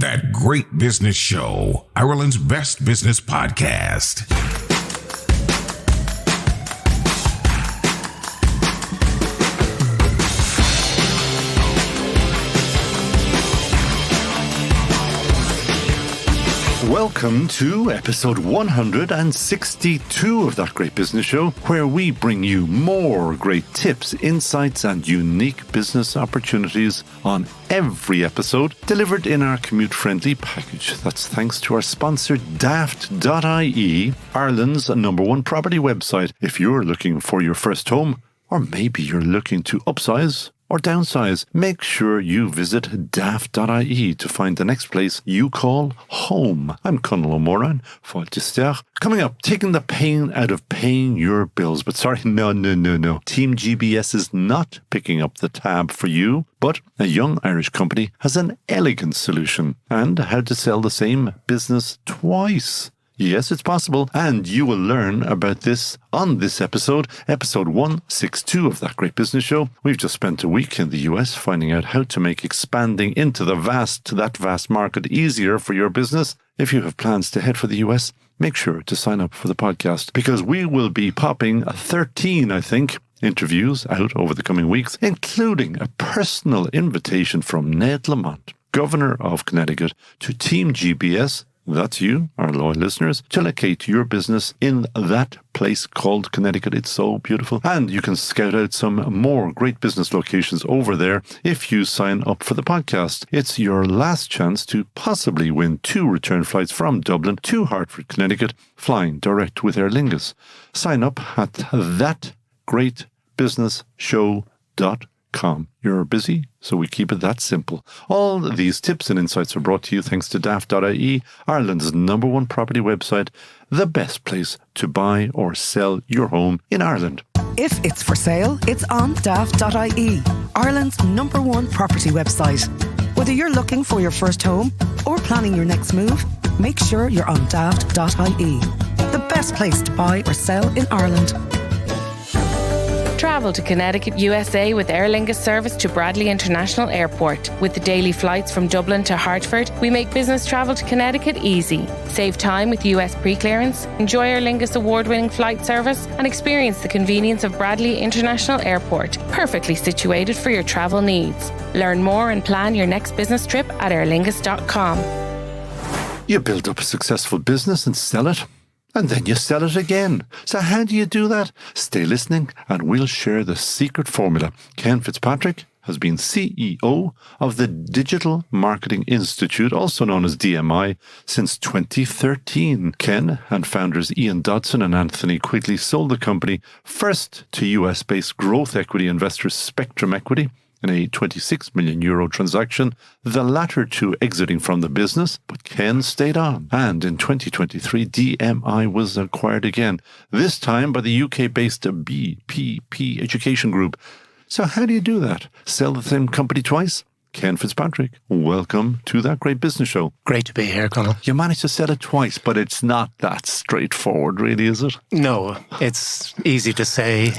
That Great Business Show, Ireland's best business podcast. Welcome to episode 162 of That Great Business Show, where we bring you more great tips, insights, and unique business opportunities on every episode, delivered in our commute-friendly package. That's thanks to our sponsor, Daft.ie, Ireland's #1 property website. If you're looking for your first home, or maybe you're looking to upsize or downsize, make sure you visit daft.ie to find the next place you call home. I'm Conal O'Moran, Fáilte. Coming up, taking the pain out of paying your bills. But sorry, no. Team GBS is not picking up the tab for you, but a young Irish company has an elegant solution. And how to sell the same business twice. Yes, it's possible, and you will learn about this on this episode 162 of That Great Business Show. We've just spent a week in the US finding out how to make expanding into that vast market easier for your business. If you have plans to head for the US, make sure to sign up for the podcast, because we will be popping 13, I think, interviews out over the coming weeks, including a personal invitation from Ned Lamont, Governor of Connecticut, to Team GBS. That's you, our loyal listeners, to locate your business in that place called Connecticut. It's so beautiful. And you can scout out some more great business locations over there if you sign up for the podcast. It's your last chance to possibly win 2 return flights from Dublin to Hartford, Connecticut, flying direct with Aer Lingus. Sign up at thatgreatbusinessshow.com. You're busy, so we keep it that simple. All these tips and insights are brought to you thanks to Daft.ie, Ireland's #1 property website, the best place to buy or sell your home in Ireland. If it's for sale, it's on Daft.ie, Ireland's #1 property website. Whether you're looking for your first home or planning your next move, make sure you're on Daft.ie, the best place to buy or sell in Ireland. Travel to Connecticut, USA with Aer Lingus service to Bradley International Airport. With the daily flights from Dublin to Hartford, we make business travel to Connecticut easy. Save time with US pre-clearance, enjoy Aer Lingus award-winning flight service, and experience the convenience of Bradley International Airport, perfectly situated for your travel needs. Learn more and plan your next business trip at aerlingus.com. You build up a successful business and sell it, and then you sell it again. So how do you do that? Stay listening and we'll share the secret formula. Ken Fitzpatrick has been CEO of the Digital Marketing Institute, also known as DMI, since 2013. Ken and founders Ian Dodson and Anthony Quigley sold the company first to US-based growth equity investor Spectrum Equity in a €26 million transaction, the latter two exiting from the business, but Ken stayed on. And in 2023, DMI was acquired again, this time by the UK-based BPP Education Group. So how do you do that? Sell the same company twice? Ken Fitzpatrick, welcome to That Great Business Show. Great to be here, Conal. You managed to sell it twice, but it's not that straightforward, really, is it? No, it's easy to say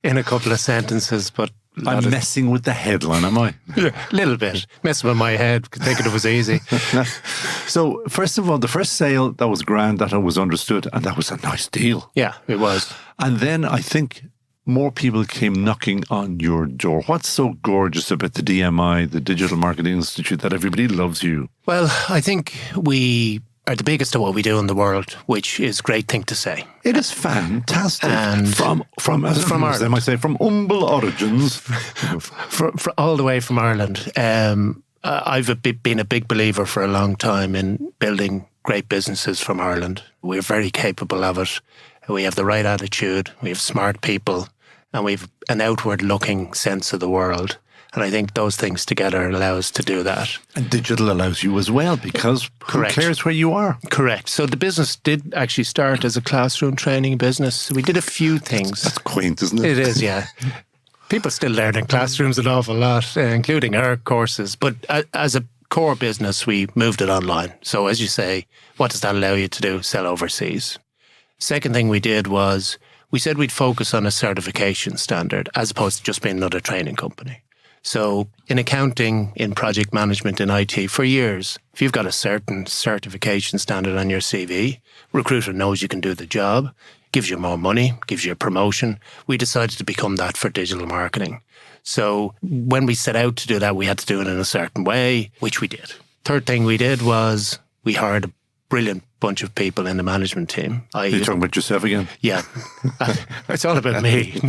in a couple of sentences, but I'm messing with the headline, am I? Yeah, a little bit. Messing with my head, thinking it was easy. So, first of all, the first sale, that was grand, that was understood, and that was a nice deal. Yeah, it was. And then I think more people came knocking on your door. What's so gorgeous about the DMI, the Digital Marketing Institute, that everybody loves you? Well, I think we are the biggest of what we do in the world, which is a great thing to say. It is fantastic. And from Ireland. They might say from humble origins. for all the way from Ireland. I've been a big believer for a long time in building great businesses from Ireland. We're very capable of it. We have the right attitude, we have smart people, and we have an outward-looking sense of the world. And I think those things together allow us to do that. And digital allows you as well, because who cares where you are? Correct. So the business did actually start as a classroom training business. We did a few things. That's quaint, isn't it? It is, yeah. People still learn in classrooms an awful lot, including our courses. But as a core business, we moved it online. So as you say, what does that allow you to do? Sell overseas. Second thing we did was we said we'd focus on a certification standard as opposed to just being another training company. So in accounting, in project management, in IT, for years, if you've got a certain certification standard on your CV, recruiter knows you can do the job, gives you more money, gives you a promotion. We decided to become that for digital marketing. So when we set out to do that, we had to do it in a certain way, which we did. Third thing we did was we hired a brilliant bunch of people in the management team. You're talking about yourself again? Yeah. It's all about me.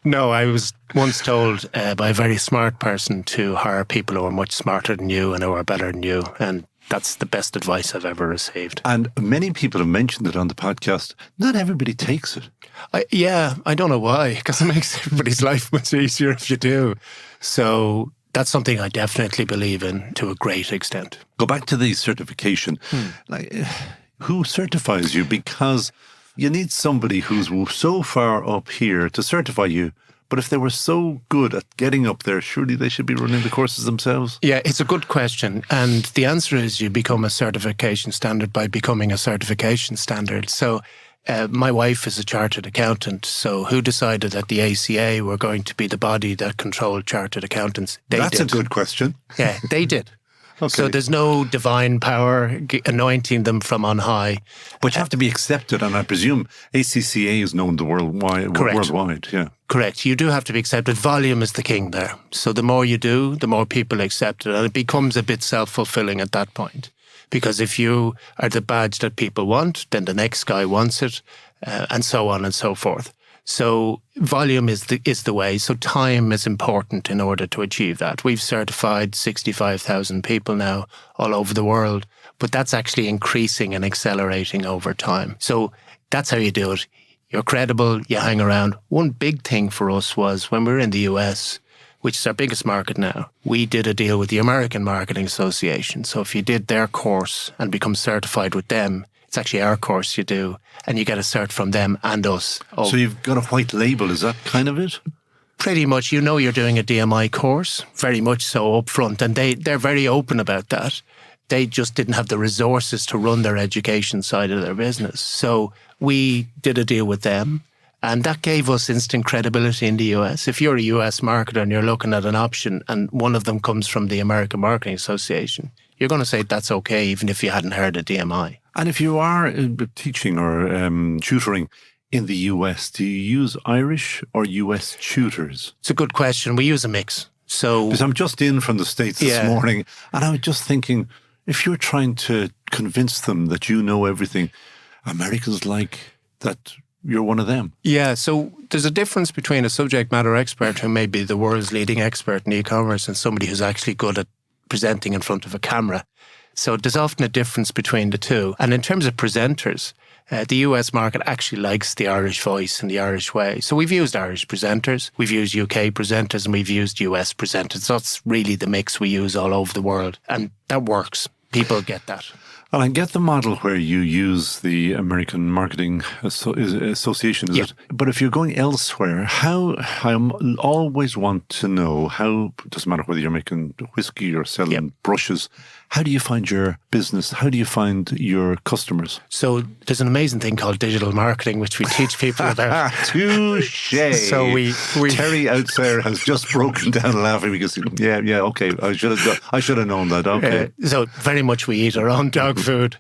No, I was once told by a very smart person to hire people who are much smarter than you and who are better than you. And that's the best advice I've ever received. And many people have mentioned it on the podcast. Not everybody takes it. I don't know why, because it makes everybody's life much easier if you do. So that's something I definitely believe in to a great extent. Go back to the certification. Who certifies you? Because you need somebody who's so far up here to certify you. But if they were so good at getting up there, surely they should be running the courses themselves? Yeah, it's a good question. And the answer is you become a certification standard by becoming a certification standard. So my wife is a chartered accountant. So who decided that the ACA were going to be the body that controlled chartered accountants? That's a good question. Yeah, they did. Okay. So there's no divine power anointing them from on high. But you have to be accepted, and I presume ACCA is known worldwide. Yeah. Correct. You do have to be accepted. Volume is the king there. So the more you do, the more people accept it. And it becomes a bit self-fulfilling at that point. Because if you are the badge that people want, then the next guy wants it, and so on and so forth. So volume is the way. So time is important in order to achieve that. We've certified 65,000 people now all over the world, but that's actually increasing and accelerating over time. So that's how you do it. You're credible, you hang around. One big thing for us was when we were in the US, which is our biggest market now, we did a deal with the American Marketing Association. So if you did their course and become certified with them, it's actually our course you do, and you get a cert from them and us. So you've got a white label, is that kind of it? Pretty much. You know you're doing a DMI course, very much so up front, and they're very open about that. They just didn't have the resources to run their education side of their business. So we did a deal with them, and that gave us instant credibility in the US. If you're a US marketer and you're looking at an option and one of them comes from the American Marketing Association, you're going to say that's okay, even if you hadn't heard of DMI. And if you are teaching or tutoring in the US, do you use Irish or US tutors? It's a good question. We use a mix. So, because I'm just in from the States this morning, and I was just thinking, if you're trying to convince them that you know everything, Americans like that you're one of them. Yeah, so there's a difference between a subject matter expert who may be the world's leading expert in e-commerce and somebody who's actually good at presenting in front of a camera. So there's often a difference between the two. And in terms of presenters, the US market actually likes the Irish voice and the Irish way. So we've used Irish presenters, we've used UK presenters, and we've used US presenters. That's really the mix we use all over the world. And that works. People get that. And I get the model where you use the American Marketing Association, is it? But if you're going elsewhere, I always want to know how, it doesn't matter whether you're making whiskey or selling brushes, how do you find your business? How do you find your customers? So there's an amazing thing called digital marketing, which we teach people about. Touché. So we Terry out there has just broken down laughing because, okay, I should have known that. Okay. So very much we eat our own dog food.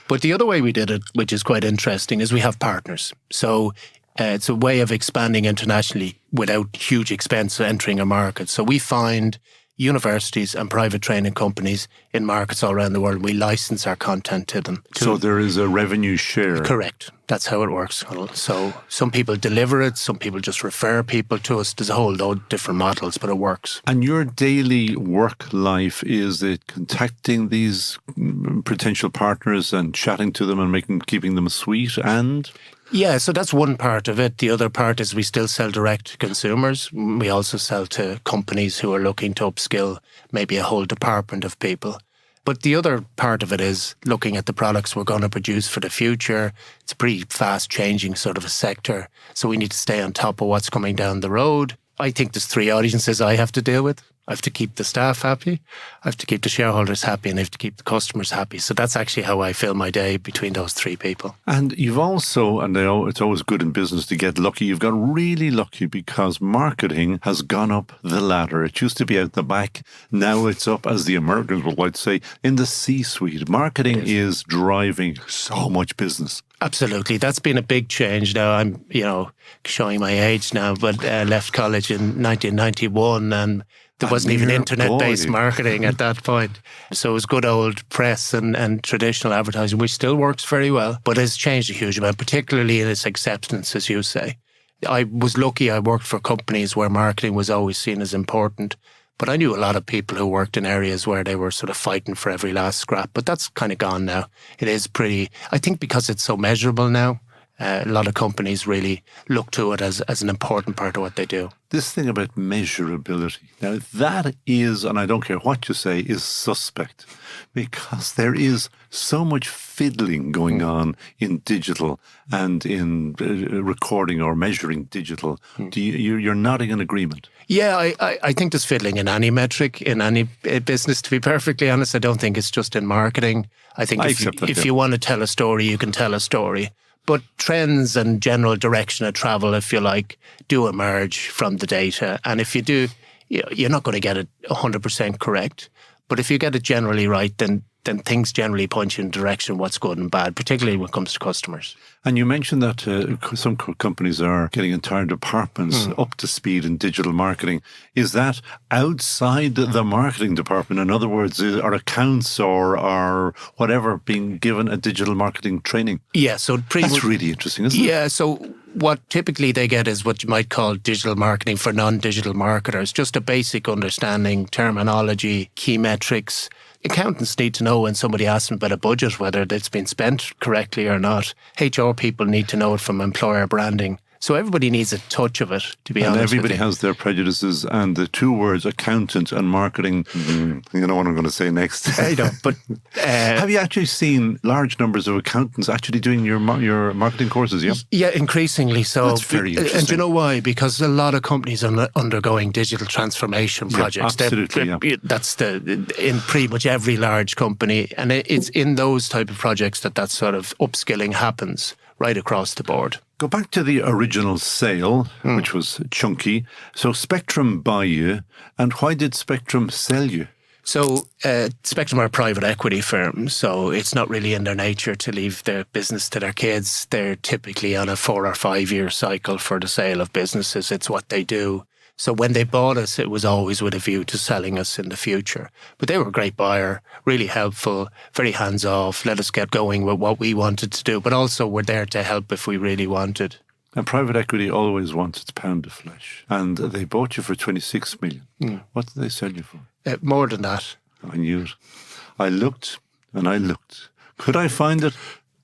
But the other way we did it, which is quite interesting, is we have partners. So it's a way of expanding internationally without huge expense entering a market. So we find universities and private training companies in markets all around the world. We license our content to them. So there is a revenue share. Correct. That's how it works. So some people deliver it, some people just refer people to us. There's a whole load of different models, but it works. And your daily work life, is it contacting these potential partners and chatting to them and keeping them sweet and... Yeah, so that's one part of it. The other part is we still sell direct to consumers. We also sell to companies who are looking to upskill maybe a whole department of people. But the other part of it is looking at the products we're going to produce for the future. It's a pretty fast changing sort of a sector. So we need to stay on top of what's coming down the road. I think there's three audiences I have to deal with. I have to keep the staff happy, I have to keep the shareholders happy, and I have to keep the customers happy. So that's actually how I fill my day between those three people. And you've also, and it's always good in business to get lucky, you've got really lucky because marketing has gone up the ladder. It used to be out the back. Now it's up, as the Americans would like to say, in the C-suite. Marketing is driving so much business. Absolutely. That's been a big change now. I'm, showing my age now, but left college in 1991 and there wasn't even internet-based marketing at that point. So it was good old press and traditional advertising, which still works very well, but has changed a huge amount, particularly in its acceptance, as you say. I was lucky I worked for companies where marketing was always seen as important, but I knew a lot of people who worked in areas where they were sort of fighting for every last scrap, but that's kind of gone now. It is pretty, I think because it's so measurable now, a lot of companies really look to it as an important part of what they do. This thing about measurability, now that is, and I don't care what you say, is suspect because there is so much fiddling going on in digital and in recording or measuring digital. You're nodding in agreement. Yeah, I think there's fiddling in any metric, in any business, to be perfectly honest. I don't think it's just in marketing. I think if you want to tell a story, you can tell a story. But trends and general direction of travel, if you like, do emerge from the data. And if you do, you're not going to get it 100% correct. But if you get it generally right, then things generally point you in the direction of what's good and bad, particularly when it comes to customers. And you mentioned that some companies are getting entire departments up to speed in digital marketing. Is that outside the marketing department? In other words, are accounts or whatever being given a digital marketing training? Yeah, so that's really interesting, isn't it? Yeah, so what typically they get is what you might call digital marketing for non-digital marketers, just a basic understanding, terminology, key metrics. Accountants need to know when somebody asks them about a budget, whether it's been spent correctly or not. HR people need to know it from employer branding. So everybody needs a touch of it, to be honest. And everybody has their prejudices, and the two words, accountant and marketing, you know what I'm going to say next. I know, but... have you actually seen large numbers of accountants actually doing your marketing courses, yeah? Yeah, increasingly so. That's very interesting. And do you know why? Because a lot of companies are undergoing digital transformation projects. Yeah, absolutely, That's in pretty much every large company. And it's in those type of projects that sort of upskilling happens right across the board. Go back to the original sale, which was chunky. So Spectrum buy you, and why did Spectrum sell you? So Spectrum are a private equity firm, so it's not really in their nature to leave their business to their kids. They're typically on a 4 or 5 year cycle for the sale of businesses. It's what they do. So when they bought us, it was always with a view to selling us in the future. But they were a great buyer, really helpful, very hands-off, let us get going with what we wanted to do, but also were there to help if we really wanted. And private equity always wants its pound of flesh. And they bought you for 26 million. What did they sell you for? More than that. I knew it. I looked and I looked. Could I find it?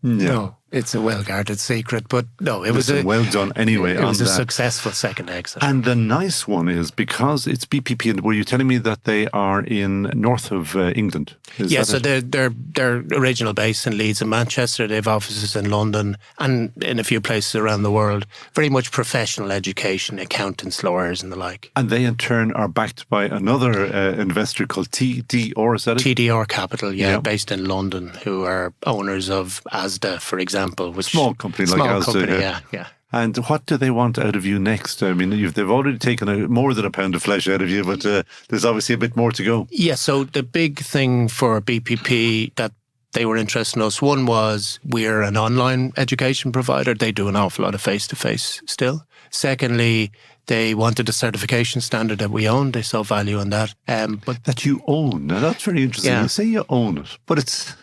No. It's a well-guarded secret, but no, it was well done anyway. It was a successful second exit. And the nice one is because it's BPP, and were you telling me that they are in north of England? So their original base in Leeds and Manchester. They have offices in London and in a few places around the world. Very much professional education, accountants, lawyers and the like. And they in turn are backed by another investor called TDR, is that it? TDR Capital, based in London, who are owners of Asda, for example. Which small company like Asda. Yeah. And what do they want out of you next? I mean, they've already taken more than a pound of flesh out of you, but there's obviously a bit more to go. Yeah, so the big thing for BPP that they were interested in us, one was we're an online education provider. They do an awful lot of face-to-face still. Secondly, they wanted a certification standard that we own. They saw value in that. But that you own. Now, that's very interesting. Yeah. You say you own it, but it's,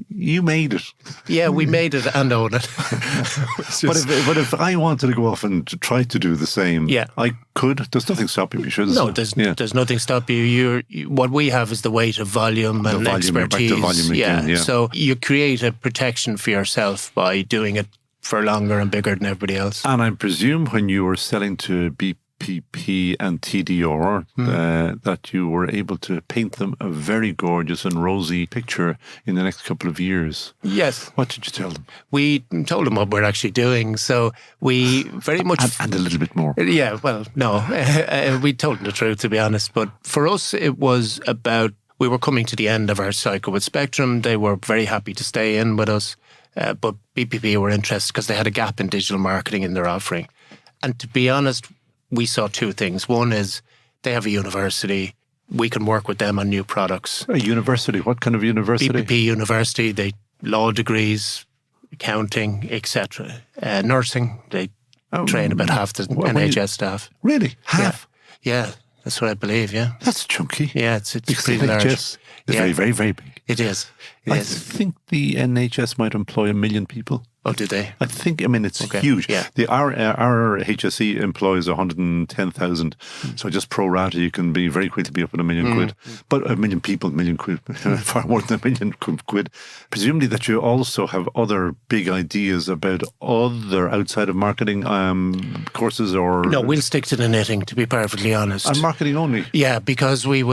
you made it. Yeah, we made it and own it. But if I wanted to go off and try to do the same, I could. There's nothing stopping me, sure. There's nothing stopping you. What we have is the weight of volume and expertise. Back to volume again, So you create a protection for yourself by doing it for longer and bigger than everybody else. And I presume when you were selling to BPP and TDR, that you were able to paint them a very gorgeous and rosy picture in the next couple of years. Yes. What did you tell them? We told them what we're actually doing. So we very much... and a little bit more. Yeah, well, no. We told them the truth, to be honest. But for us, it was about... We were coming to the end of our cycle with Spectrum. They were very happy to stay in with us. But BPP were interested because they had a gap in digital marketing in their offering. And to be honest, we saw two things. One is they have a university. We can work with them on new products. A university? What kind of university? BPP University. They law degrees, accounting, etc. Nursing. They train about half the NHS staff. Really? Half? Yeah, that's what I believe, yeah. That's chunky. Yeah, it's because pretty large. It's very, very, very big. It is. I think the NHS might employ 1 million people. Oh, do they? I mean, it's huge. Yeah. Our HSE employs 110,000. So just pro rata, you can very quickly be up at 1 million quid. But 1 million people, 1 million quid, far more than 1 million quid. Presumably that you also have other big ideas about other outside of marketing courses or... No, we'll stick to the knitting, to be perfectly honest. And marketing only? Yeah, because we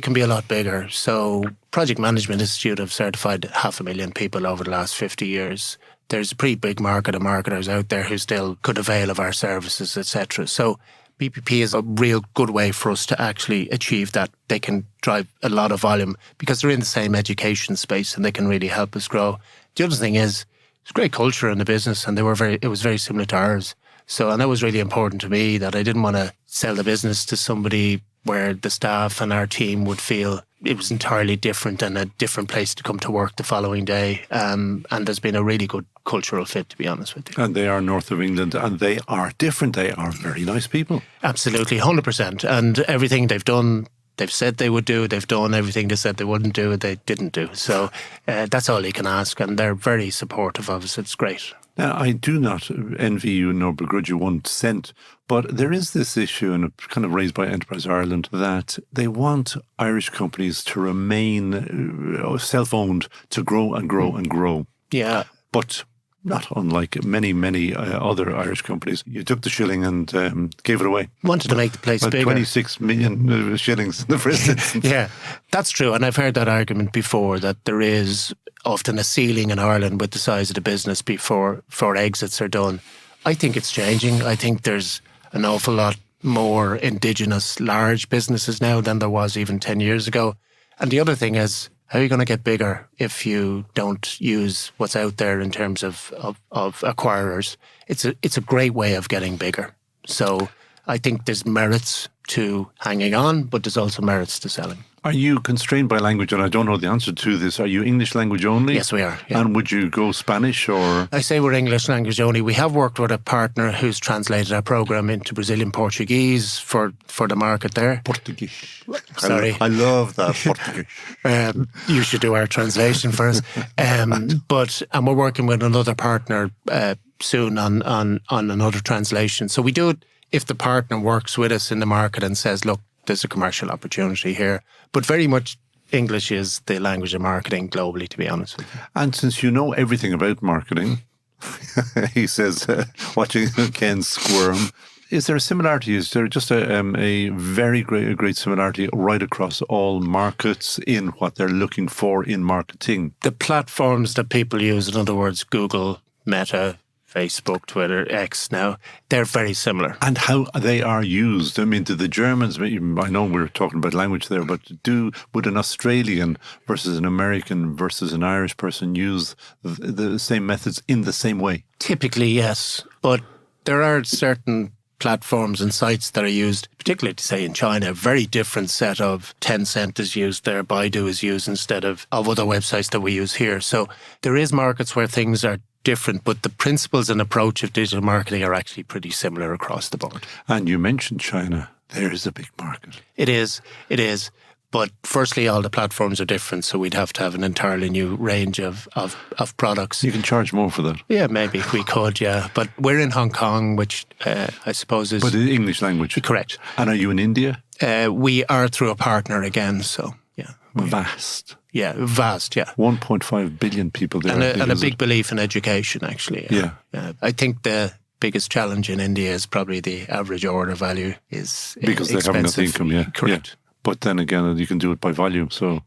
can be a lot bigger. So Project Management Institute have certified 500,000 people over the last 50 years. There's a pretty big market of marketers out there who still could avail of our services, etc. So BPP is a real good way for us to actually achieve that. They can drive a lot of volume because they're in the same education space and they can really help us grow. The other thing is, it's great culture in the business and it was very similar to ours. So, and that was really important to me, that I didn't want to sell the business to somebody where the staff and our team would feel it was entirely different and a different place to come to work the following day. And there's been a really good cultural fit, to be honest with you. And they are north of England and they are different. They are very nice people. Absolutely, 100%. And everything they've done, they've said they would do, they've done everything they said they wouldn't do, they didn't do. So that's all you can ask. And they're very supportive of us. It's great. Now, I do not envy you nor begrudge you 1 cent, but there is this issue, and it's kind of raised by Enterprise Ireland, that they want Irish companies to remain self-owned, to grow and grow and grow. Yeah. But not unlike many, many other Irish companies, you took the shilling and gave it away. Wanted to make the place bigger. 26 million shillings in the first instance. Yeah, that's true. And I've heard that argument before, that there is often a ceiling in Ireland with the size of the business before exits are done. I think it's changing. I think there's an awful lot more indigenous large businesses now than there was even 10 years ago. And the other thing is, how are you going to get bigger if you don't use what's out there in terms of acquirers? It's a great way of getting bigger. So I think there's merits to hanging on, but there's also merits to selling. Are you constrained by language? And I don't know the answer to this. Are you English language only? Yes, we are. Yeah. And would you go Spanish or? I say we're English language only. We have worked with a partner who's translated our program into Brazilian Portuguese for the market there. Portuguese. Sorry. I love that, Portuguese. You should do our translation for us. And we're working with another partner soon on another translation. So we do it if the partner works with us in the market and says, look, there's a commercial opportunity here. But very much English is the language of marketing globally, to be honest with you. And since you know everything about marketing, he says, watching Ken squirm, is there a similarity? Is there just a very great similarity right across all markets in what they're looking for in marketing? The platforms that people use, in other words, Google, Meta, Facebook, Twitter, X now, they're very similar. And how they are used. I mean, do the Germans, I know we're talking about language there, but would an Australian versus an American versus an Irish person use the same methods in the same way? Typically, yes. But there are certain platforms and sites that are used, particularly to say in China, a very different set of Tencent is used there, Baidu is used instead of other websites that we use here. So there is markets where things are different, but the principles and approach of digital marketing are actually pretty similar across the board. And you mentioned China. There is a big market. It is. But firstly, all the platforms are different, so we'd have to have an entirely new range of products. You can charge more for that. Yeah, maybe we could, yeah. But we're in Hong Kong, which I suppose is... But in English language? Correct. And are you in India? We are through a partner again, so yeah. Vast. Yeah, vast, yeah. 1.5 billion people there. And a big belief in education, actually. Yeah. I think the biggest challenge in India is probably the average order value is because they haven't got the income yet. Correct. Yeah. But then again, you can do it by volume. So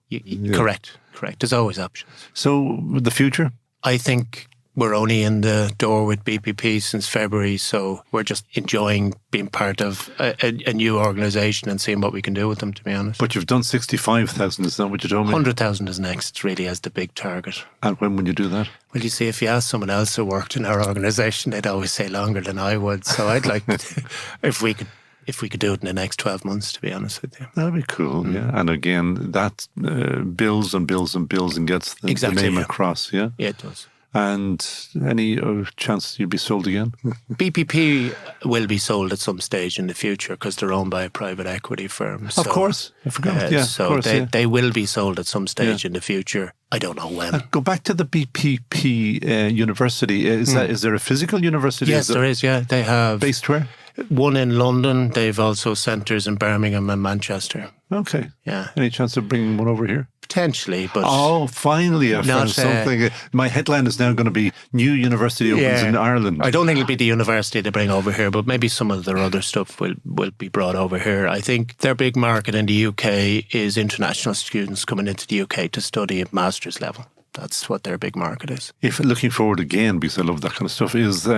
Correct. There's always options. So the future? I think we're only in the door with BPP since February, so we're just enjoying being part of a new organisation and seeing what we can do with them, to be honest. But you've done 65,000, is that what you told me? 100,000 is next, really, as the big target. And when will you do that? Well, you see, if you ask someone else who worked in our organisation, they'd always say longer than I would. So I'd like to, if we could do it in the next 12 months, to be honest with you. That'd be cool, yeah. And again, that builds and builds and builds and gets the name across, yeah? Yeah, it does. And any chance you'll be sold again? BPP will be sold at some stage in the future because they're owned by a private equity firm. Of course. I forgot. They will be sold at some stage in the future. I don't know when. Go back to the BPP university. Is there a physical university? Yes, there is, yeah. They have... Based where? One in London. They've also centres in Birmingham and Manchester. Okay. Yeah. Any chance of bringing one over here? Potentially, but... Oh, finally I found something. My headline is now going to be New University Opens in Ireland. I don't think it'll be the university they bring over here, but maybe some of their other stuff will be brought over here. I think their big market in the UK is international students coming into the UK to study at master's level. That's what their big market is. If looking forward again, because I love that kind of stuff, is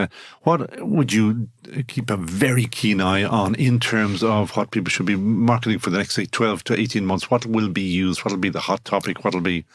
what would you keep a very keen eye on in terms of what people should be marketing for the next, say, 12 to 18 months? What will be used? What will be the hot topic? What will be...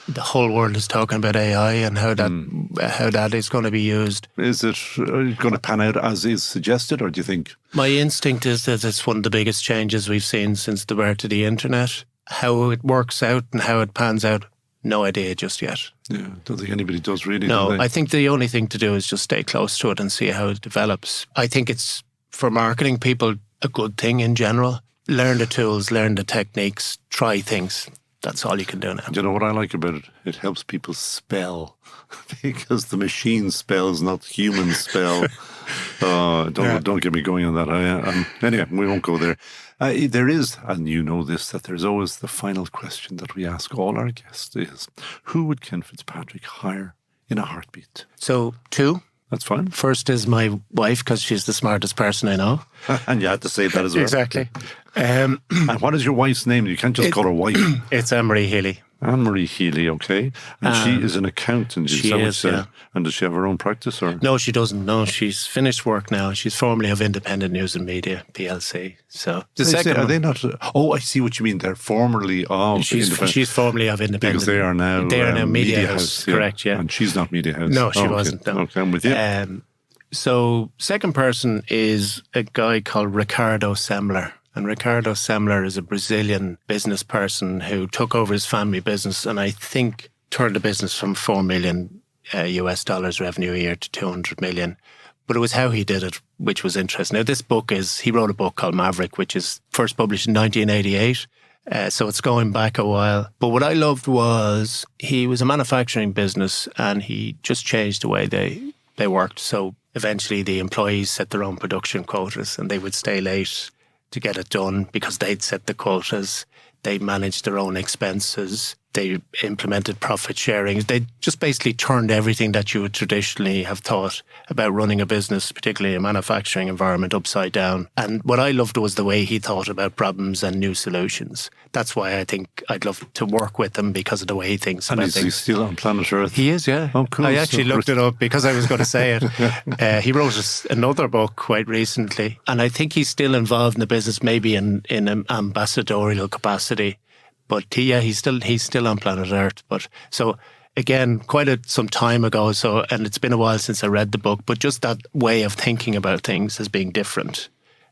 The whole world is talking about AI and how that is going to be used. Is it going to pan out as is suggested, or do you think... My instinct is that it's one of the biggest changes we've seen since the birth of the internet. How it works out and how it pans out, no idea just yet. Yeah, don't think anybody does really. No, I think the only thing to do is just stay close to it and see how it develops. I think it's, for marketing people, a good thing in general. Learn the tools, learn the techniques, try things. That's all you can do now. Do you know what I like about it? It helps people spell because the machine spells, not humans spell. Don't get me going on that. Anyway, we won't go there. There is, and you know this, that there's always the final question that we ask all our guests is, who would Ken Fitzpatrick hire in a heartbeat? So, 2. That's fine. First is my wife, because she's the smartest person I know. And you had to say that as well. Exactly. And what is your wife's name? You can't just call her wife. It's Annemarie Healy. Annemarie Healy, okay. And she is an accountant. She is, yeah. And does she have her own practice? Or? No, she doesn't. No, she's finished work now. She's formerly of Independent News and Media, PLC. So are they not? Oh, I see what you mean. They're formerly of Independent. She's formerly of Independent. Because they are now Media House. Correct, yeah. And she's not Media House. No, she wasn't. No. Okay, I'm with you. So second person is a guy called Ricardo Semler. And Ricardo Semler is a Brazilian business person who took over his family business and I think turned the business from $4 million US dollars revenue a year to 200 million. But it was how he did it, which was interesting. Now, this book he wrote a book called Maverick, which is first published in 1988. So it's going back a while. But what I loved was he was a manufacturing business and he just changed the way they worked. So eventually the employees set their own production quotas and they would stay late to get it done because they'd set the quotas. They managed their own expenses. They implemented profit sharing. They just basically turned everything that you would traditionally have thought about running a business, particularly a manufacturing environment, upside down. And what I loved was the way he thought about problems and new solutions. That's why I think I'd love to work with him because of the way he thinks about things. And is he still on planet Earth? He is, yeah. Oh, cool. I actually looked it up because I was going to say it. He wrote another book quite recently. And I think he's still involved in the business, maybe in an ambassadorial capacity. But he's still on planet Earth. But so again, some time ago. So, and it's been a while since I read the book. But just that way of thinking about things as being different.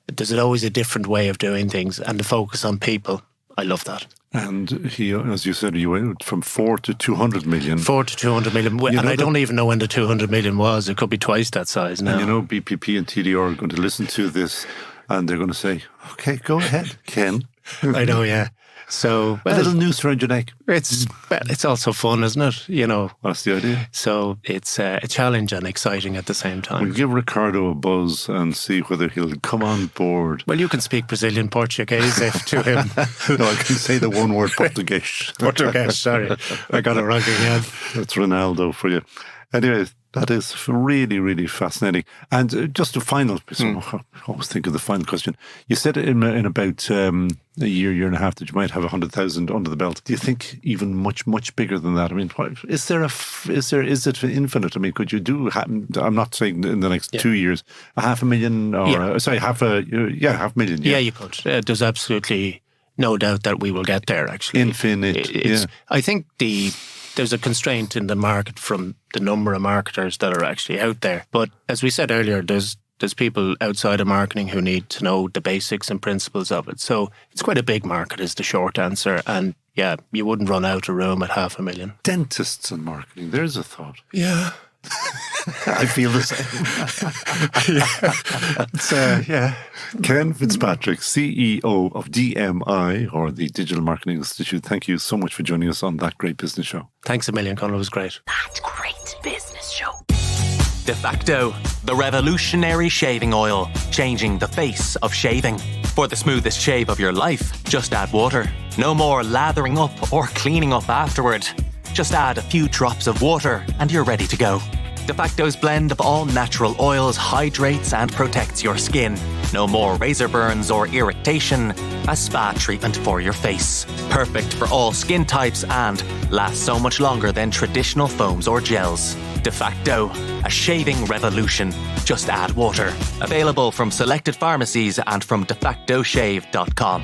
There's always a different way of doing things, and the focus on people. I love that. And he, as you said, you went from 4 to 200 million. 4 to 200 million. And I don't even know when the 200 million was. It could be twice that size now. And BPP and TDR are going to listen to this, and they're going to say, "Okay, go ahead, Ken." I know, yeah. So a little noose around your neck. It's also fun, isn't it? You know, that's the idea. So it's a challenge and exciting at the same time. We'll give Ricardo a buzz and see whether he'll come on board. Well, you can speak Brazilian Portuguese to him. No, I can say the one word Portuguese. Portuguese, sorry. I got it wrong again. That's Ronaldo for you. Anyway, that is really, really fascinating. And just a final, I always think of the final question. You said in about a year and a half that you might have 100,000 under the belt. Do you think even much bigger than that? I mean, is it infinite? I mean, could you do? I'm not saying in the next 2 years, 500,000 or half a million. Yeah, you could. There's absolutely no doubt that we will get there. Actually, infinite. I think there's a constraint in the market from the number of marketers that are actually out there. But as we said earlier, there's people outside of marketing who need to know the basics and principles of it. So it's quite a big market is the short answer. And yeah, you wouldn't run out of room at 500,000. Dentists and marketing, there's a thought. Yeah. I feel the same. Ken Fitzpatrick, CEO of DMI, or the Digital Marketing Institute. Thank you so much for joining us on That Great Business Show. Thanks a million, Conor. It was great. That Great Business Show. De facto, the revolutionary shaving oil, changing the face of shaving. For the smoothest shave of your life, just add water. No more lathering up or cleaning up afterward. Just add a few drops of water and you're ready to go. De facto's blend of all natural oils hydrates and protects your skin. No more razor burns or irritation. A spa treatment for your face. Perfect for all skin types and lasts so much longer than traditional foams or gels. De facto, a shaving revolution. Just add water. Available from selected pharmacies and from defactoshave.com.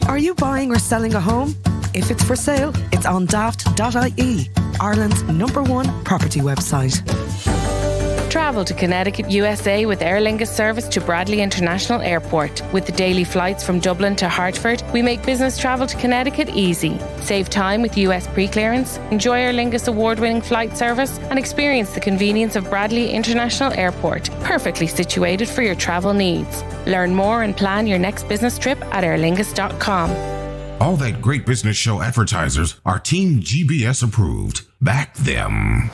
Are you buying or selling a home? If it's for sale, it's on daft.ie, Ireland's #1 property website. Travel to Connecticut, USA with Aer Lingus service to Bradley International Airport. With the daily flights from Dublin to Hartford, we make business travel to Connecticut easy. Save time with US pre-clearance, enjoy Aer Lingus award-winning flight service, and experience the convenience of Bradley International Airport, perfectly situated for your travel needs. Learn more and plan your next business trip at aerlingus.com. All That Great Business Show advertisers are Team GBS approved. Back them.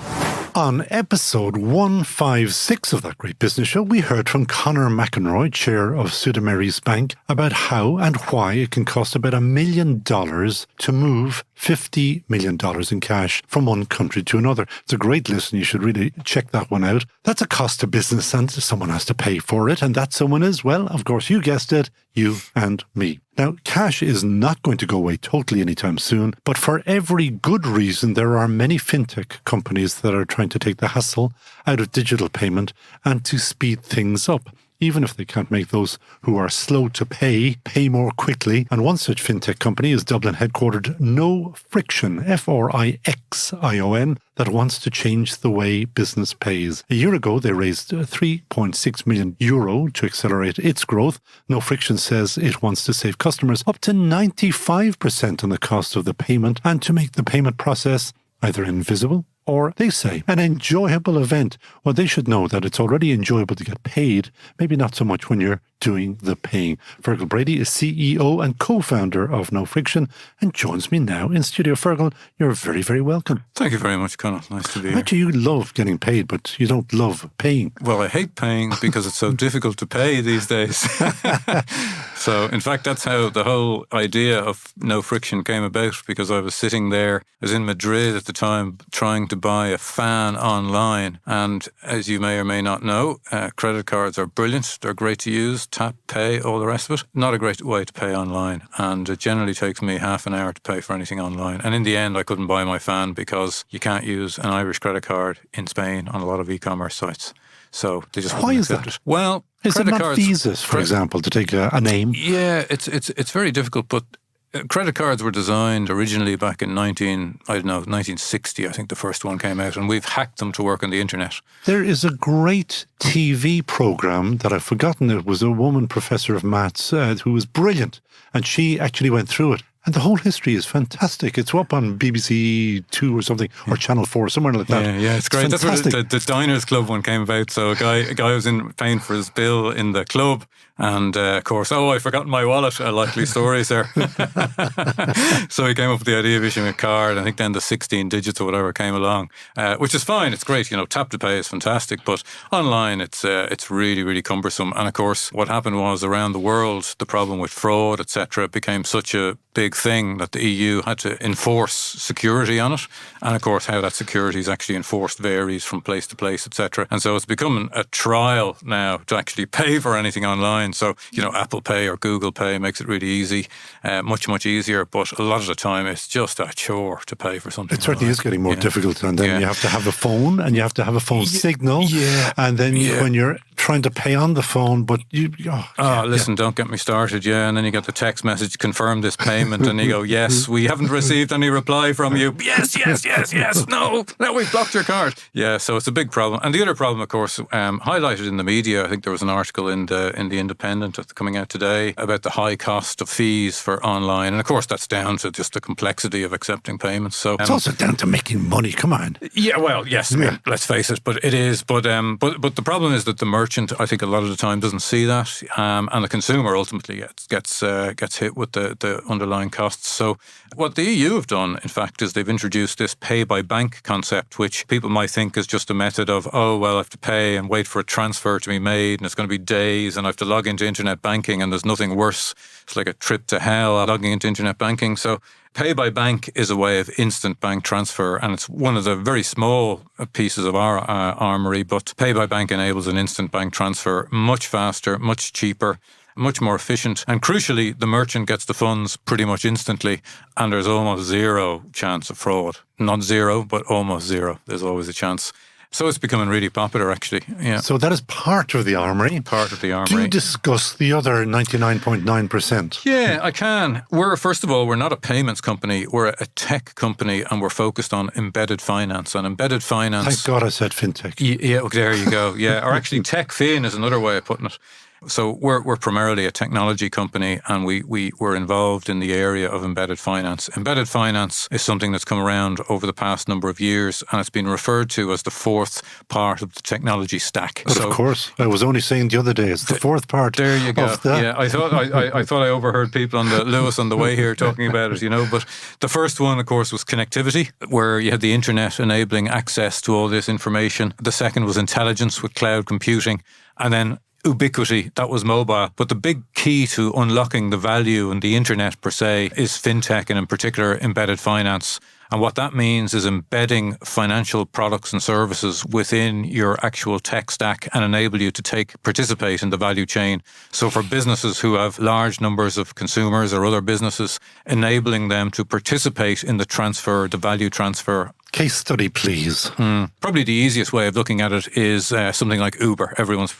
On episode 156 of That Great Business Show, we heard from Conor McEnroy, chair of Sudamaris Bank, about how and why it can cost about $1 million to move $50 million in cash from one country to another. It's a great listen. You should really check that one out. That's a cost to business and someone has to pay for it. And that someone is, well, of course, you guessed it, you and me. Now, cash is not going to go away totally anytime soon, but for every good reason, there are many fintech companies that are trying to take the hassle out of digital payment and to speed things up, even if they can't make those who are slow to pay more quickly. And one such fintech company is Dublin-headquartered NoFrixion, Frixion, that wants to change the way business pays. A year ago, they raised €3.6 million to accelerate its growth. NoFrixion says it wants to save customers up to 95% on the cost of the payment and to make the payment process either invisible or, they say, an enjoyable event. Well, they should know that it's already enjoyable to get paid, maybe not so much when you're doing the paying. Feargal Brady is CEO and co-founder of NoFrixion and joins me now in studio. Feargal, you're very, very welcome. Thank you very much, Conor. Nice to be here. How do you love getting paid, but you don't love paying? Well, I hate paying because it's so difficult to pay these days. So, in fact, that's how the whole idea of NoFrixion came about, because I was sitting there, I was in Madrid at the time, trying to buy a fan online. And as you may or may not know, credit cards are brilliant. They're great to use, tap, pay, all the rest of it. Not a great way to pay online. And it generally takes me half an hour to pay for anything online. And in the end, I couldn't buy my fan because you can't use an Irish credit card in Spain on a lot of e-commerce sites. So they just Why is that? It. Well, is it not Visas, for example, to take a name? Yeah, it's very difficult, but credit cards were designed originally back in 1960, I think the first one came out, and we've hacked them to work on the internet. There is a great TV program that I've forgotten. It was a woman professor of maths who was brilliant, and she actually went through it. And the whole history is fantastic. It's up on BBC 2 or something, or Channel 4, somewhere like that. Yeah, it's great. That's where the Diners Club one came about. So a guy was paying for his bill in the club, And of course, I've forgotten my wallet. Likely stories there. So he came up with the idea of issuing a card. I think then the 16 digits or whatever came along, which is fine. It's great. Tap to pay is fantastic. But online, it's really, really cumbersome. And of course, what happened was around the world, the problem with fraud, etc., became such a big thing that the EU had to enforce security on it. And of course, how that security is actually enforced varies from place to place, etc. And so it's becoming a trial now to actually pay for anything online. So, Apple Pay or Google Pay makes it really easy, much, much easier. But a lot of the time, it's just a chore to pay for something. It certainly is getting more difficult. And then you have to have a phone, and you have to have a phone signal. Yeah. And then when you're trying to pay on the phone, but don't get me started. Yeah. And then you get the text message, confirm this payment. And you go, yes, we haven't received any reply from you. Yes. No, we've blocked your card. Yeah, so it's a big problem. And the other problem, of course, highlighted in the media, I think there was an article in the Independent that's coming out today about the high cost of fees for online. And of course, that's down to just the complexity of accepting payments. So it's also down to making money. Come on. Yeah, well, yes, let's face it, but it is. But the problem is that the merchant, I think a lot of the time, doesn't see that. And the consumer ultimately gets hit with the underlying costs. So what the EU have done, in fact, is they've introduced this pay-by-bank concept, which people might think is just a method of, I have to pay and wait for a transfer to be made, and it's going to be days, and I have to log into internet banking, and there's nothing worse. It's like a trip to hell logging into internet banking. So pay-by-bank is a way of instant bank transfer, and it's one of the very small pieces of our armory, but pay-by-bank enables an instant bank transfer much faster, much cheaper, much more efficient. And crucially, the merchant gets the funds pretty much instantly, and there's almost zero chance of fraud. Not zero, but almost zero. There's always a chance. So it's becoming really popular, actually. Yeah. So that is part of the armory. Part of the armory. Do you discuss the other 99.9%? Yeah, I can. First of all, we're not a payments company. We're a tech company, and we're focused on embedded finance. And embeddad finance... Thank God I said fintech. Yeah, there you go. Yeah, or actually techfin is another way of putting it. So we're primarily a technology company, and we're involved in the area of embedded finance. Embedded finance is something that's come around over the past number of years, and it's been referred to as the fourth part of the technology stack. But of course, I was only saying the other day, it's the fourth part. There you go. Yeah, I thought I overheard people on the way here talking about it, But the first one, of course, was connectivity, where you had the internet enabling access to all this information. The second was intelligence with cloud computing, and then ubiquity, that was mobile. But the big key to unlocking the value in the internet per se is fintech, and in particular embedded finance. And what that means is embedding financial products and services within your actual tech stack and enable you to participate in the value chain. So for businesses who have large numbers of consumers or other businesses, enabling them to participate in the value transfer. Case study, please. Probably the easiest way of looking at it is something like Uber. Everyone's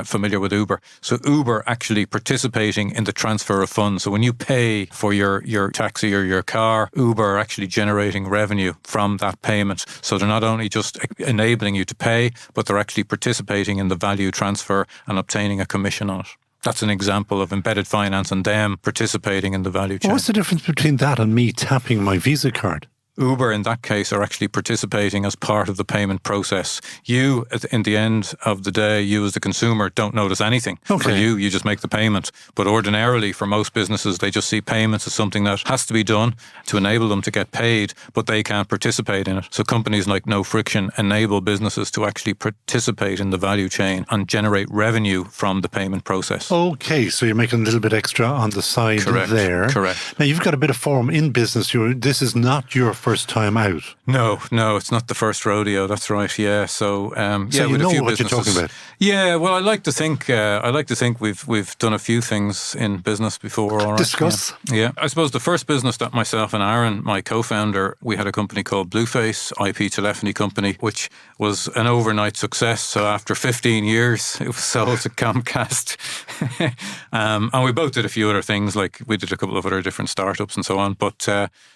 familiar with Uber. So Uber actually participating in the transfer of funds. So when you pay for your taxi or your car, Uber are actually generating revenue from that payment. So they're not only just enabling you to pay, but they're actually participating in the value transfer and obtaining a commission on it. That's an example of embedded finance and them participating in the value chain. What's the difference between that and me tapping my Visa card? Uber, in that case, are actually participating as part of the payment process. You, in the end of the day, you as the consumer don't notice anything. Okay. For you just make the payment. But ordinarily, for most businesses, they just see payments as something that has to be done to enable them to get paid, but they can't participate in it. So companies like NoFrixion enable businesses to actually participate in the value chain and generate revenue from the payment process. Okay, so you're making a little bit extra on the side there. Correct. Now, you've got a bit of form in business. This is not your first time out. No, it's not the first rodeo. That's right. Yeah. So, so you know what you're talking about. Yeah. Well, I like to think we've done a few things in business before. All right. Discuss. Yeah. I suppose the first business that myself and Aaron, my co-founder, we had a company called Blueface, IP telephony company, which was an overnight success. So after 15 years, it was sold to Comcast. And we both did a few other things, like we did a couple of other different startups and so on. But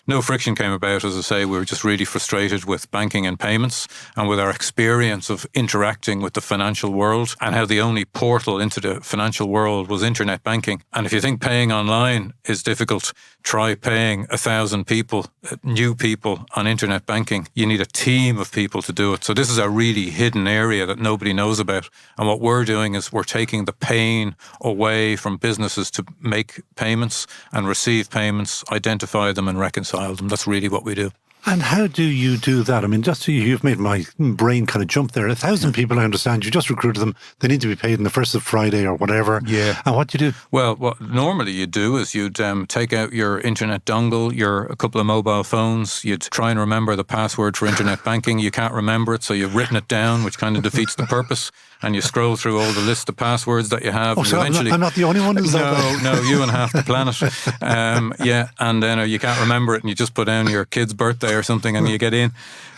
NoFrixion came about, as I say, we were just really frustrated with banking and payments and with our experience of interacting with the financial world and how the only portal into the financial world was internet banking. And if you think paying online is difficult, try paying 1,000 people, new people on internet banking. You need a team of people to do it. So this is a really hidden area that nobody knows about. And what we're doing is we're taking the pain away from businesses to make payments and receive payments, identify them and reconcile them. That's really what we do. And how do you do that? I mean, you've made my brain kind of jump there. 1,000 people, I understand. You just recruited them. They need to be paid on the first of Friday or whatever. Yeah. And what do you do? Well, what normally you'd do is you'd take out your internet dongle, a couple of mobile phones. You'd try and remember the password for internet banking. You can't remember it, so you've written it down, which kind of defeats the purpose. And you scroll through all the list of passwords that you have. Oh, so I'm not the only one who's No, you and half the planet. And then you can't remember it and you just put down your kid's birthday or something and you get in.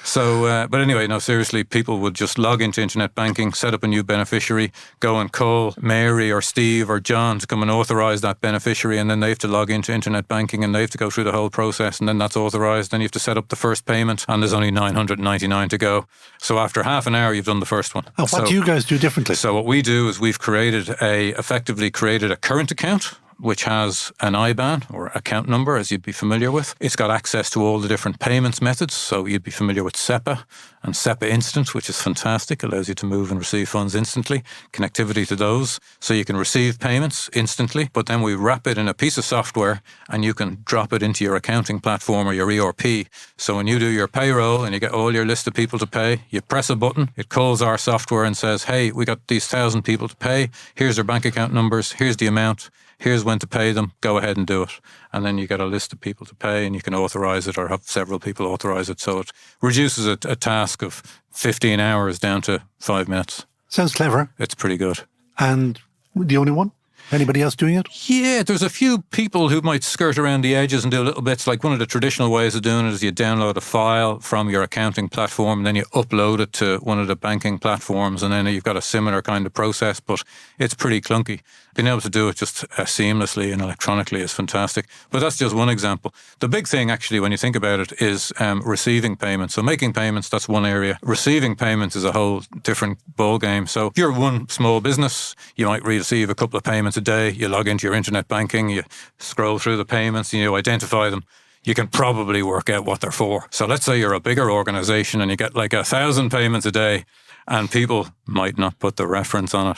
So, but anyway, no, seriously, people would just log into internet banking, set up a new beneficiary, go and call Mary or Steve or John to come and authorise that beneficiary, and then they have to log into internet banking and they have to go through the whole process, and then that's authorised. Then you have to set up the first payment, and there's only 999 to go. So after half an hour, you've done the first one. And what do you guys do differently? So what we do is we've effectively created a current account, which has an IBAN or account number, as you'd be familiar with. It's got access to all the different payments methods. So you'd be familiar with SEPA and SEPA Instant, which is fantastic, allows you to move and receive funds instantly, connectivity to those. So you can receive payments instantly, but then we wrap it in a piece of software and you can drop it into your accounting platform or your ERP. So when you do your payroll and you get all your list of people to pay, you press a button, it calls our software and says, hey, we got these 1,000 people to pay. Here's their bank account numbers. Here's the amount. Here's when to pay them, go ahead and do it. And then you get a list of people to pay and you can authorise it or have several people authorise it. So it reduces a task of 15 hours down to 5 minutes. Sounds clever. It's pretty good. And the only one? Anybody else doing it? Yeah, there's a few people who might skirt around the edges and do little bits. Like one of the traditional ways of doing it is you download a file from your accounting platform and then you upload it to one of the banking platforms and then you've got a similar kind of process, but it's pretty clunky. Being able to do it just seamlessly and electronically is fantastic. But that's just one example. The big thing actually when you think about it is receiving payments. So making payments, that's one area. Receiving payments is a whole different ballgame. So if you're one small business, you might receive a couple of payments a day. You log into your internet banking, you scroll through the payments, you identify them. You can probably work out what they're for. So let's say you're a bigger organization and you get like 1,000 payments a day and people might not put the reference on it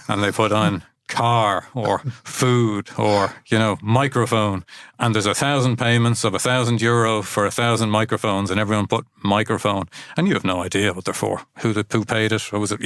and they put on car or food or, microphone. And there's 1,000 payments of €1,000 for 1,000 microphones and everyone put microphone and you have no idea what they're for. Who paid it? Or was it,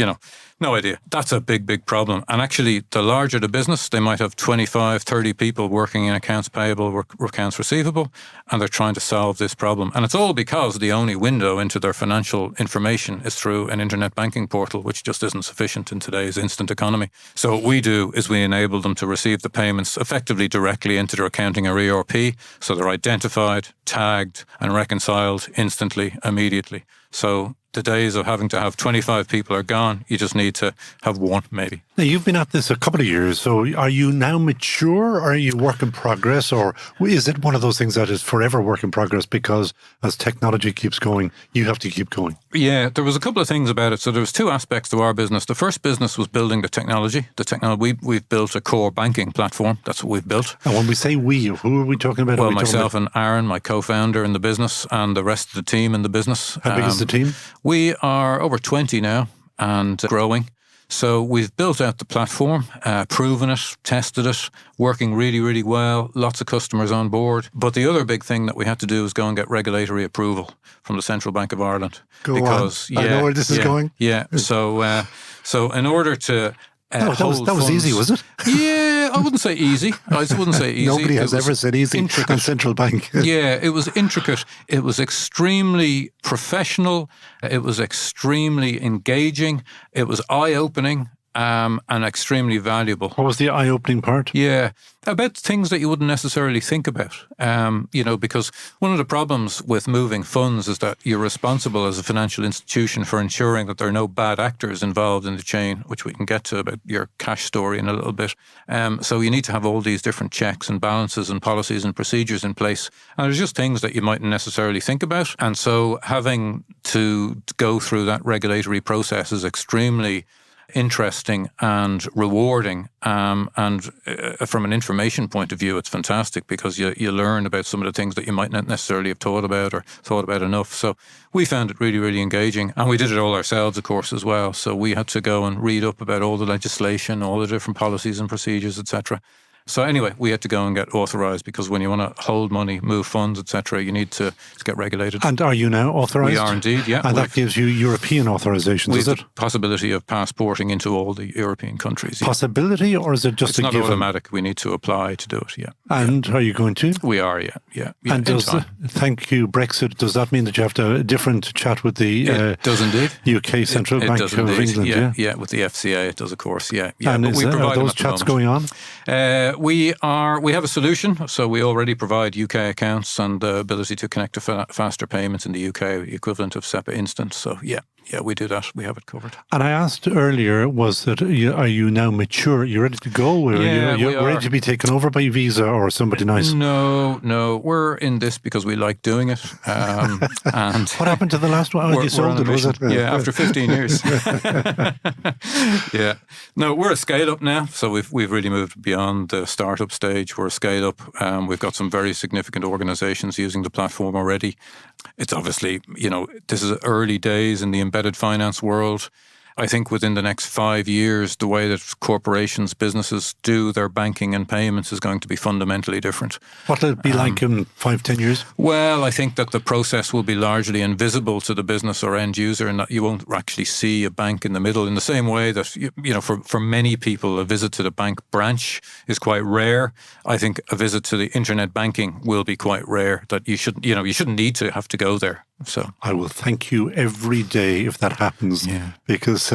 no idea. That's a big, big problem. And actually, the larger the business, they might have 25, 30 people working in accounts payable or accounts receivable, and they're trying to solve this problem. And it's all because the only window into their financial information is through an internet banking portal, which just isn't sufficient in today's instant economy. So what we do is we enable them to receive the payments effectively directly into their accounting or ERP, so they're identified, tagged, and reconciled instantly, immediately. So the days of having to have 25 people are gone. You just need to have one, maybe. Now, you've been at this a couple of years, so are you now mature or are you work in progress, or is it one of those things that is forever work in progress because as technology keeps going, you have to keep going? Yeah, there was a couple of things about it. So there was two aspects to our business. The first business was building the technology. We've built a core banking platform. That's what we've built. And when we say we, who are we talking about? Well, myself and Aaron, my co-founder in the business, and the rest of the team in the business. How big is the team? We are over 20 now and growing. So we've built out the platform, proven it, tested it, working really, really well, lots of customers on board. But the other big thing that we had to do is go and get regulatory approval from the Central Bank of Ireland. I know where this is going. Yeah. So in order to... that was easy, was it? Yeah, I wouldn't say easy. Nobody has ever said easy on Central Bank. Yeah, it was intricate. It was extremely professional. It was extremely engaging. It was eye-opening. And extremely valuable. What was the eye-opening part? Yeah, about things that you wouldn't necessarily think about, because one of the problems with moving funds is that you're responsible as a financial institution for ensuring that there are no bad actors involved in the chain, which we can get to about your cash story in a little bit. So you need to have all these different checks and balances and policies and procedures in place. And there's just things that you mightn't necessarily think about. And so having to go through that regulatory process is extremely interesting and rewarding. And from an information point of view, it's fantastic because you learn about some of the things that you might not necessarily have thought about or thought about enough. So we found it really, really engaging. And we did it all ourselves, of course, as well. So we had to go and read up about all the legislation, all the different policies and procedures, etc. So anyway, we had to go and get authorised because when you want to hold money, move funds, etc., you need to get regulated. And are you now authorised? We are indeed, yeah. And that gives you European authorisation, does it? The possibility of passporting into all the European countries. Yeah. Possibility, or is it just it's a not given? automatic. We need to apply to do it, yeah. And are you going to? We are, yeah. And thank you, Brexit, does that mean that you have to have a different chat with the it does indeed. UK Central Bank of England? Yeah, with the FCA, it does, of course, yeah. And but are those chats going on? We have a solution, so we already provide UK accounts and the ability to connect to faster payments in the UK, equivalent of SEPA Instant. So yeah, we do that. We have it covered. And I asked earlier, are you now mature? Are you ready to go? Are you ready to be taken over by Visa or somebody nice? No. We're in this because we like doing it. And what happened to the last one? You sold it, was it? Yeah, after 15 years. Yeah. No, we're a scale-up now, so we've really moved beyond the startup stage. We're a scale-up. We've got some very significant organisations using the platform already. It's obviously, this is early days in the embedded finance world. I think within the next 5 years, the way that corporations, businesses do their banking and payments is going to be fundamentally different. What will it be like in 5-10 years? Well, I think that the process will be largely invisible to the business or end user, and that you won't actually see a bank in the middle in the same way that, for many people, a visit to the bank branch is quite rare. I think a visit to the internet banking will be quite rare, that you shouldn't need to have to go there. So I will thank you every day if that happens, because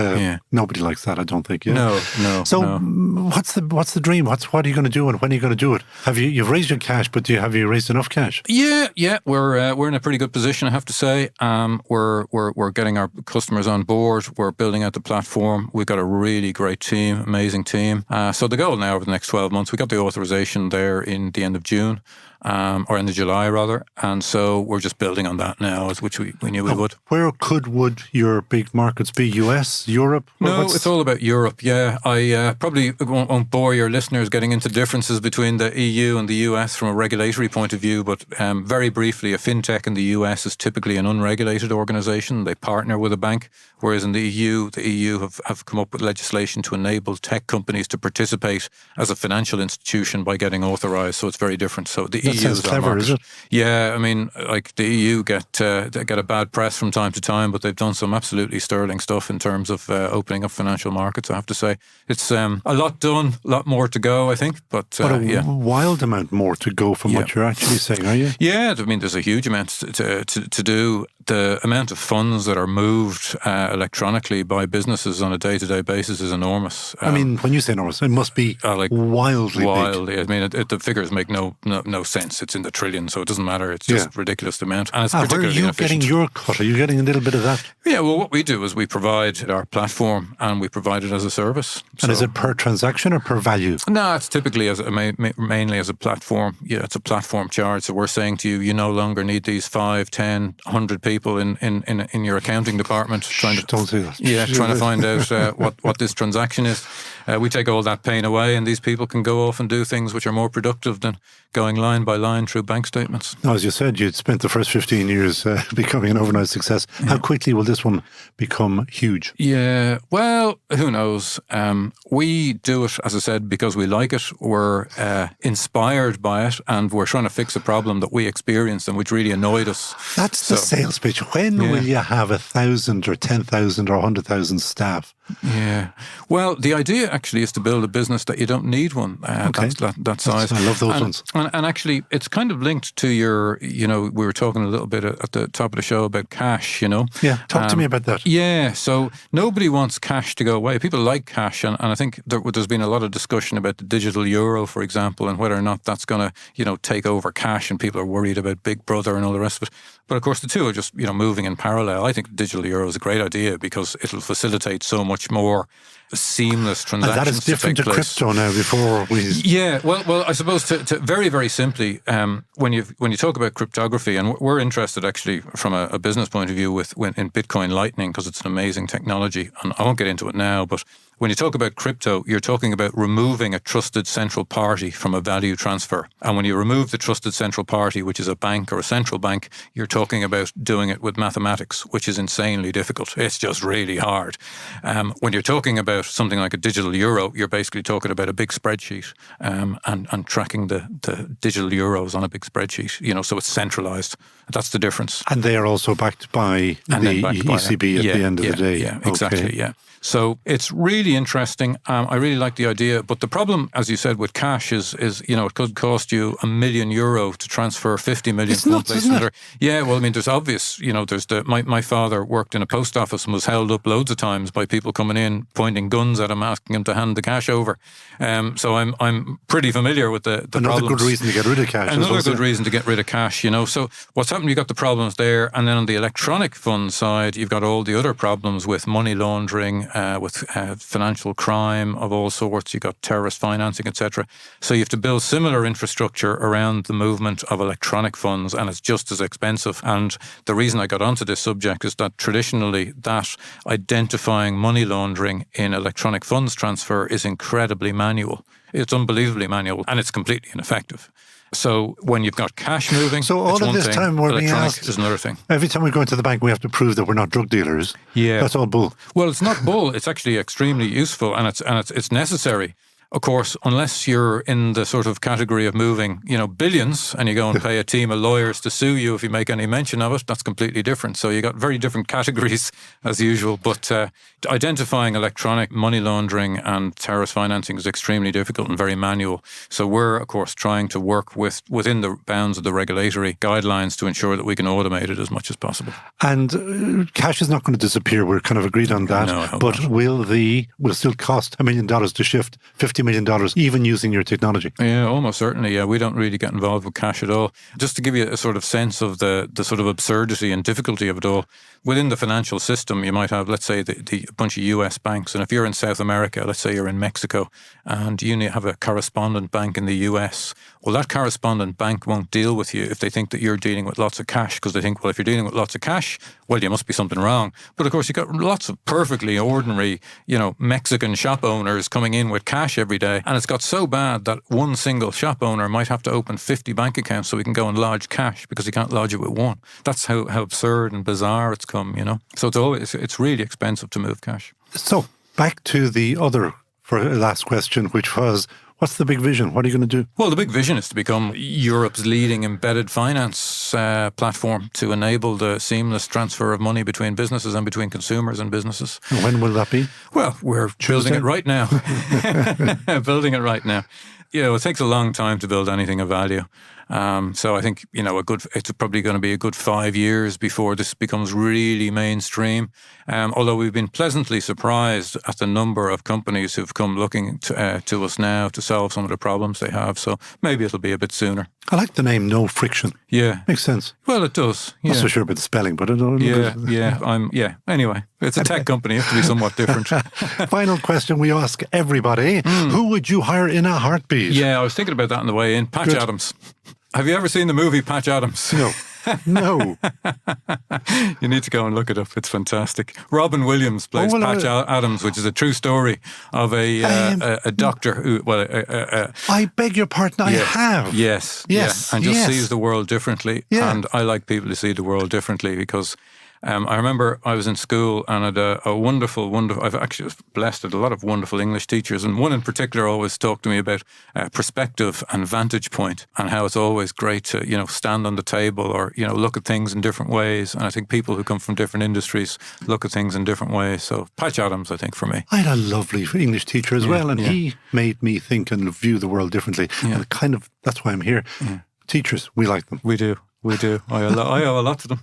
nobody likes that, I don't think. Yeah? No. So what's the dream? What are you going to do, and when are you going to do it? You've raised your cash, but have you raised enough cash? Yeah. We're in a pretty good position, I have to say. We're getting our customers on board. We're building out the platform. We've got a really great team, amazing team. So the goal now over the next 12 months, we got the authorization there in the end of June. Or end of July, rather. And so we're just building on that now, which we knew we would. Where would your big markets be? US, Europe? No, it's all about Europe, yeah. I probably won't bore your listeners getting into differences between the EU and the US from a regulatory point of view, but very briefly, a fintech in the US is typically an unregulated organisation. They partner with a bank, whereas in the EU have come up with legislation to enable tech companies to participate as a financial institution by getting authorised, so it's very different. So the that sounds clever, is it? Yeah, I mean, like the EU get a bad press from time to time, but they've done some absolutely sterling stuff in terms of opening up financial markets, I have to say. It's a lot done, a lot more to go, I think. But a wild amount more to go from what you're actually saying, are you? Yeah, I mean, there's a huge amount to do. The amount of funds that are moved electronically by businesses on a day-to-day basis is enormous. I mean, when you say enormous, it must be wildly big. I mean, the figures make no sense. It's in the trillions, so it doesn't matter. It's just a ridiculous amount. And it's particularly where are you inefficient. getting your cut? Are you getting a little bit of that? Yeah, well, what we do is we provide our platform and we provide it as a service. And is it per transaction or per value? No, it's typically mainly as a platform. Yeah, it's a platform charge. So we're saying to you, you no longer need these 5, 10, 100 people in your accounting department don't say that. Yeah, trying to find out what this transaction is. We take all that pain away, and these people can go off and do things which are more productive than going line by line through bank statements. Now, as you said, you'd spent the first 15 years becoming an overnight success. How quickly will this one become huge? Yeah, well, who knows? We do it, as I said, because we like it. We're inspired by it, and we're trying to fix a problem that we experienced and which really annoyed us. That's the sales pitch. When will you have 1,000 or 10,000 or 100,000 staff? Yeah. Well, the idea actually is to build a business that you don't need one that size. I love those ones. And actually, it's kind of linked to your, we were talking a little bit at the top of the show about cash, Yeah, talk to me about that. Yeah, so nobody wants cash to go away. People like cash, and I think there's been a lot of discussion about the digital euro, for example, and whether or not that's going to, take over cash, and people are worried about Big Brother and all the rest of it. But of course, the two are just, moving in parallel. I think digital euro is a great idea because it'll facilitate so much more seamless transactions. And that is different to crypto now. Before we, well, I suppose to very, very simply, when you talk about cryptography, and we're interested actually from a business point of view in Bitcoin Lightning because it's an amazing technology, and I won't get into it now, but when you talk about crypto, you're talking about removing a trusted central party from a value transfer. And when you remove the trusted central party, which is a bank or a central bank, you're talking about doing it with mathematics, which is insanely difficult. It's just really hard. When you're talking about something like a digital euro, you're basically talking about a big spreadsheet and tracking the digital euros on a big spreadsheet, so it's centralized. That's the difference. And they are also backed by the ECB at the end of the day. Yeah, exactly, yeah. So it's really interesting. I really like the idea. But the problem, as you said, with cash is it could cost you €1 million to transfer 50 million. It's nuts, isn't it? Yeah, well, I mean, there's obvious, there's my father worked in a post office and was held up loads of times by people coming in, pointing guns at him, asking him to hand the cash over. So I'm pretty familiar with the Another problems. good reason to get rid of cash. Another good reason to get rid of cash, So what's happened, you've got the problems there. And then on the electronic fund side, you've got all the other problems with money laundering, with financial crime of all sorts. You've got terrorist financing, etc. So you have to build similar infrastructure around the movement of electronic funds, and it's just as expensive. And the reason I got onto this subject is that traditionally that identifying money laundering in electronic funds transfer is incredibly manual. It's unbelievably manual, and it's completely ineffective. So when you've got cash moving, so all it's of one this thing, time we're being electronic asked, is another thing. Every time we go into the bank, we have to prove that we're not drug dealers. Yeah, that's all bull. Well, it's not bull. It's actually extremely useful, and it's necessary. Of course, unless you're in the sort of category of moving, billions, and you go and pay a team of lawyers to sue you if you make any mention of it, that's completely different. So you got very different categories as usual. But identifying electronic money laundering and terrorist financing is extremely difficult and very manual. So we're, of course, trying to work within the bounds of the regulatory guidelines to ensure that we can automate it as much as possible. And cash is not going to disappear. We're kind of agreed on that. No, I hope but not. will still cost $1 million to shift $50 million, even using your technology? Yeah, almost certainly. Yeah, we don't really get involved with cash at all. Just to give you a sort of sense of the sort of absurdity and difficulty of it all, within the financial system, you might have, let's say, the bunch of US banks. And if you're in South America, let's say you're in Mexico, and you have a correspondent bank in the US, well, that correspondent bank won't deal with you if they think that you're dealing with lots of cash, because they think, well, if you're dealing with lots of cash, well, you must be something wrong. But of course, you've got lots of perfectly ordinary, Mexican shop owners coming in with cash every day. And it's got so bad that one single shop owner might have to open 50 bank accounts so he can go and lodge cash because he can't lodge it with one. That's how absurd and bizarre it's come, So it's really expensive to move cash. So back to the other last question, which was, what's the big vision? What are you going to do? Well, the big vision is to become Europe's leading embedded finance platform to enable the seamless transfer of money between businesses and between consumers and businesses. And when will that be? Well, we're building it right now. Building it right now. It takes a long time to build anything of value. So I think, it's probably going to be a good 5 years before this becomes really mainstream. Although we've been pleasantly surprised at the number of companies who've come looking to us now to solve some of the problems they have. So maybe it'll be a bit sooner. I like the name NoFrixion. Yeah. Makes sense. Well, it does. Yeah. Not so sure about the spelling, but I don't know. Anyway, it's a tech company. You have to be somewhat different. Final question we ask everybody. Who would you hire in a heartbeat? Yeah, I was thinking about that on the way in. Patch Adams. Have you ever seen the movie Patch Adams? No. No. You need to go and look it up. It's fantastic. Robin Williams plays Patch Adams, which is a true story of a doctor who, I beg your pardon, I have. Yes. And just sees the world differently. Yeah. And I like people to see the world differently because I remember I was in school and had a wonderful, I've actually blessed with a lot of wonderful English teachers, and one in particular always talked to me about perspective and vantage point and how it's always great to, stand on the table or, look at things in different ways. And I think people who come from different industries look at things in different ways. So Patch Adams, I think, for me. I had a lovely English teacher as well, and he made me think and view the world differently. Yeah. And that's why I'm here. Yeah. Teachers, we like them. We do. We do. I owe a lot to them.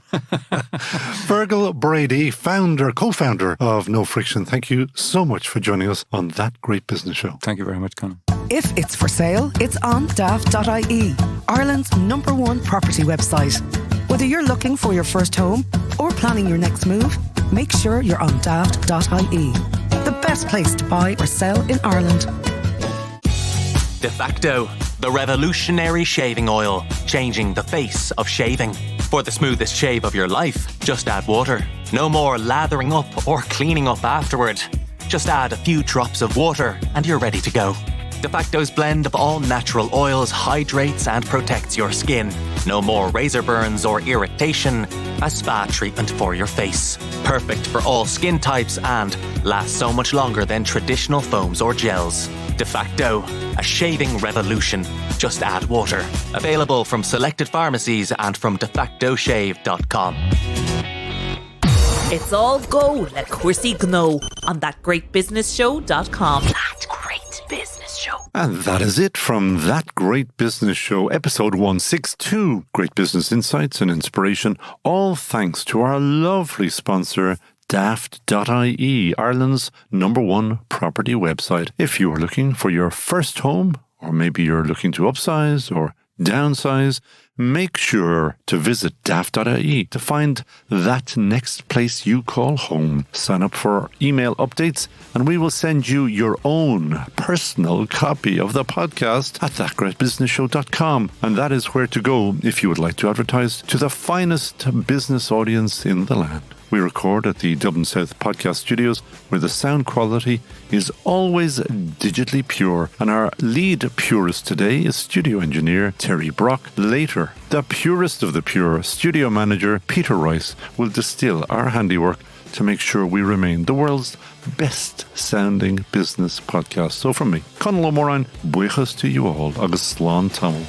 Feargal Brady, co-founder of NoFrixion. Thank you so much for joining us on That Great Business Show. Thank you very much, Conor. If it's for sale, it's on daft.ie, Ireland's #1 property website. Whether you're looking for your first home or planning your next move, make sure you're on daft.ie, the best place to buy or sell in Ireland. De facto, the revolutionary shaving oil, changing the face of shaving. For the smoothest shave of your life, just add water. No more lathering up or cleaning up afterward. Just add a few drops of water and you're ready to go. De facto's blend of all natural oils hydrates and protects your skin. No more razor burns or irritation. A spa treatment for your face. Perfect for all skin types and lasts so much longer than traditional foams or gels. De facto, a shaving revolution. Just add water. Available from selected pharmacies and from defactoshave.com. It's all go, like Cursey Gno, on thatgreatbusinessshow.com. That Great Business Show. And that is it from That Great Business Show, episode 162. Great business insights and inspiration, all thanks to our lovely sponsor, daft.ie, Ireland's #1 property website. If you are looking for your first home, or maybe you're looking to upsize or downsize, make sure to visit daft.ie to find that next place you call home. Sign up for email updates and we will send you your own personal copy of the podcast at thatgreatbusinessshow.com. And that is where to go if you would like to advertise to the finest business audience in the land. We record at the Dublin South Podcast Studios, where the sound quality is always digitally pure. And our lead purist today is studio engineer Terry Brock. Later, the purest of the pure, studio manager Peter Rice, will distill our handiwork to make sure we remain the world's best sounding business podcast. So from me, Conal O'Moran, buchas to you all, agus slán tamil.